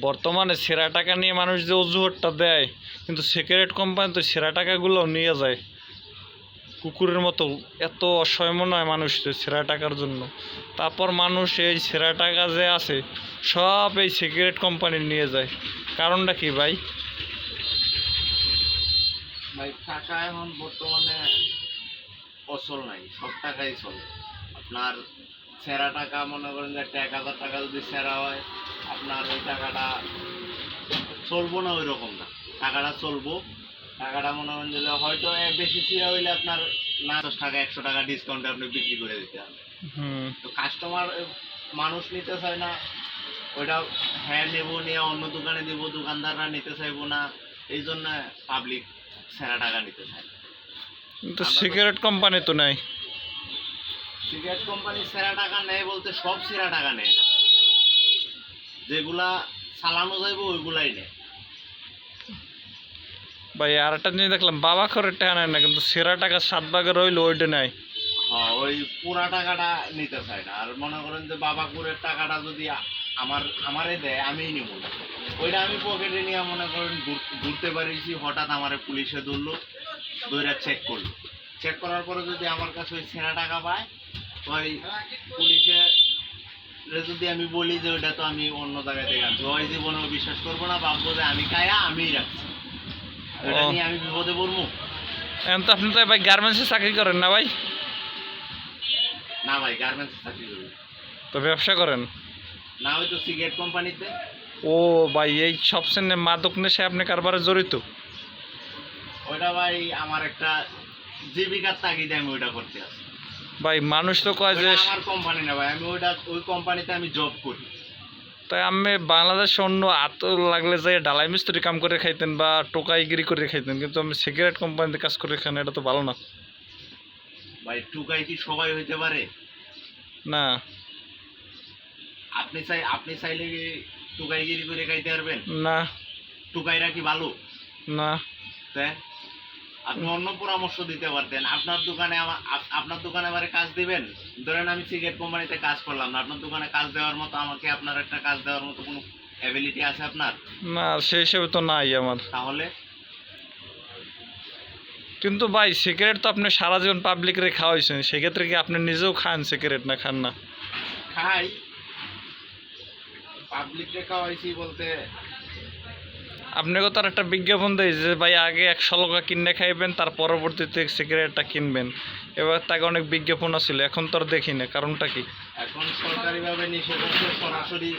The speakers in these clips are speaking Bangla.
বর্তমানে সেরা টাকা নিয়ে মানুষ যে অজুহাতটা দেয়, কিন্তু সিগারেট কোম্পানি তো সেরা টাকাগুলো নিয়ে যায় কুকুরের মতো। এত অসহায় মনে হয় মানুষ সেরা টাকার জন্য। তারপর মানুষ এই সেরা টাকা যে আছে সব এই সিগারেট কোম্পানি নিয়ে যায়। কারণটা কি ভাই? ভাই টাকা এখন বর্তমানে অচল নাই, সব টাকাই চলে। আপনার সেরা টাকা মনে করেন যে 1,000 টাকা যদি সেরা হয়, আপনার ওই টাকাটা চলবো না, ওই রকম না। টাকাটা চলবো, টাকাটা মনে করেন যে হয়তো বেশি সেরা হইলে আপনার না 10 টাকা 100 টাকা ডিসকাউন্টে আপনি বিক্রি করে দিতে হবে। তো কাস্টমার মানুষ নিতে চায় না ওইটা। হ্যাঁ নেবো, নিয়ে অন্য দোকানে দেবো, দোকানদাররা নিতে চাইবো না, এই জন্য পাবলিক সেরা টাকা নিতে চায়। কিন্তু সিগারেট কোম্পানি তো নাই। সিগারেট কোম্পানি সেরা টাকা নেয় বলতে সব সেরা টাকা নেয় না, যেগুলা চালানো যাইব ওইগুলাই নেয়। ভাই আর একটা জিনিস দেখলাম, বাবা করে টাকা নেয় না, কিন্তু সেরা টাকা 7 ভাগের রইলো ওইটা নেয়। হ্যাঁ, ওই পুরা টাকাটা নিতে চায় না। আর মনে করেন যে বাবাকুরের টাকাটা যদি আমারে দেয়, আমিই নিব না। ওইটা আমি পকেটে নিয়ে মনে করেন ঘুরতে পারিছি, হঠাৎ আমারে পুলিশে ধরলো, ধরে চেক করলো। চেক করার পরে যদি আমার কাছে ওই সেরা টাকা পায়, ওই পুলিশে যদি আমি বলি যে ওইটা তো আমি অন্য জায়গায় থেকে আনছি, ওই জীবনেও বিশ্বাস করবো না, ভাববো যে আমি খায়া আমিই রাখছি। ওইটা নিয়ে আমি বিপদে পড়বো। এখন তো আপনি তো ভাই গার্মেন্টসে চাকরি করেন না ভাই? না ভাই, গার্মেন্টস চাকরি করি। তো ব্যবসা করেন? না, ওই তো সিগারেট কোম্পানিতে। ও ভাই, এই সব শ্রেণী মাদক নেশায় আপনি কারবারে জড়িত? ওইটা ভাই আমার একটা জীবিকার তাগিদে আমি ওইটা করতে আসি। ভাই মানুষ তো কয় যে আমার কোম্পানি না ভাই, আমি ওই কোম্পানিতে আমি জব করি। তাই আমি বাংলাদেশে অন্য আত লাগলে যে ডালাই মিস্ত্রি কাম করে খাইতেন বা টোকাইগিরি করে খাইতেন, কিন্তু আমি সিগারেট কোম্পানিতে কাজ করে খান, এটা তো ভালো না ভাই টুকাই কি সবাই হইতে পারে? না। আপনি চাইলে কি টুকাইগিরি করে খাইতে পারবেন? না। টুকাইরা কি ভালো? না। তাই আপনি অন্য পরামর্শ দিতে পারতেন। আপনার দোকানে আমারে কাজ দিবেন, ধরেন আমি সিগারেট কোম্পানিতে কাজ করলাম না, আপনার দোকানে কাজ দেওয়ার মতো আমাকে আপনার একটা কাজ দেওয়ার মতো কোনো অ্যাবিলিটি আছে আপনার? না, সেই হিসেবে তো নাই আমার। তাহলে কিন্তু ভাই সিগারেট তো আপনি সারা জীবন পাবলিকরে খাওয়াইছেন, সেক্ষেত্রে কি আপনি নিজেও খান সিগারেট না খান না? খাই, পাবলিককে খাওয়াইছি বলতে আপনাকে তো আর একটা বিজ্ঞাপন দেয় যে ভাই আগে 100 টাকা কিনে খাইবেন, তার পরবর্তীতে সিগারেটটা কিনবেন। এবার তাকে অনেক বিজ্ঞাপন ছিল, এখন তো আর দেখি না। কারণটা কি? এখন সরকারিভাবে নিষেধাজ্ঞা, সরাসরি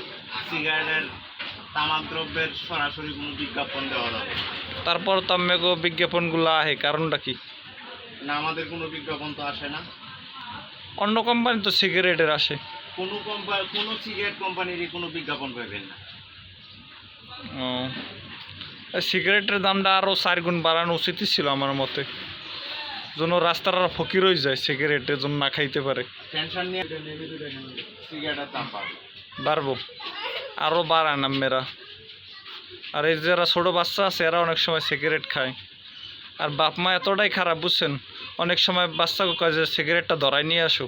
সিগারেটের তামাক দ্রব্যের সরাসরি কোনো বিজ্ঞাপন দেওয়া যাবে। তারপর তো আমাকে বিজ্ঞাপনগুলো আহে, কারণটা কি? না, আমাদের কোনো বিজ্ঞাপন তো আসে না। অন্য কোম্পানি তো সিগারেটের আসে। কোনো সিগারেট কোম্পানিরই কোনো বিজ্ঞাপন পাবেন না। ও, সিগারেটের দামটা আরও 4 গুণ বাড়ানো উচিতই ছিল আমার মতে, যেন রাস্তার আর ফকির হয়ে যায় সিগারেটের জন্য না খাইতে পারে। টেনশন নিয়ে সিগারেটের দাম বাড়বে, বাড়বো, আরও বাড়ান মেয়েরা। আর এই যারা ছোটো বাচ্চা আছে এরা অনেক সময় সিগারেট খায়। আর বাপ মা এতটাই খারাপ, বুঝছেন, অনেক সময় বাচ্চাকে কয় যে সিগারেটটা ধরাই নিয়ে আসো।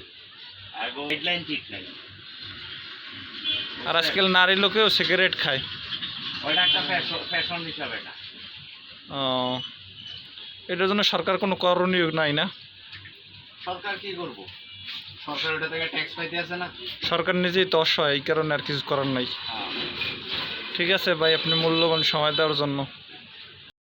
গাইডলাইন ঠিক নাই। আর আজকাল নারী লোকেও সিগারেট খায়। ওইটা একটা ফ্যাশন হিসাবে না। ও, এটার জন্য সরকার কোনো করণীয় নাই না? সরকার কি করব? সরকার ওটা থেকে ট্যাক্স পাইতে আছে না। সরকার নিজেই তো অসহায়, এই কারণে আর কিছু করার নাই। ঠিক আছে ভাই, আপনি মূল্যবান সময় দেওয়ার জন্য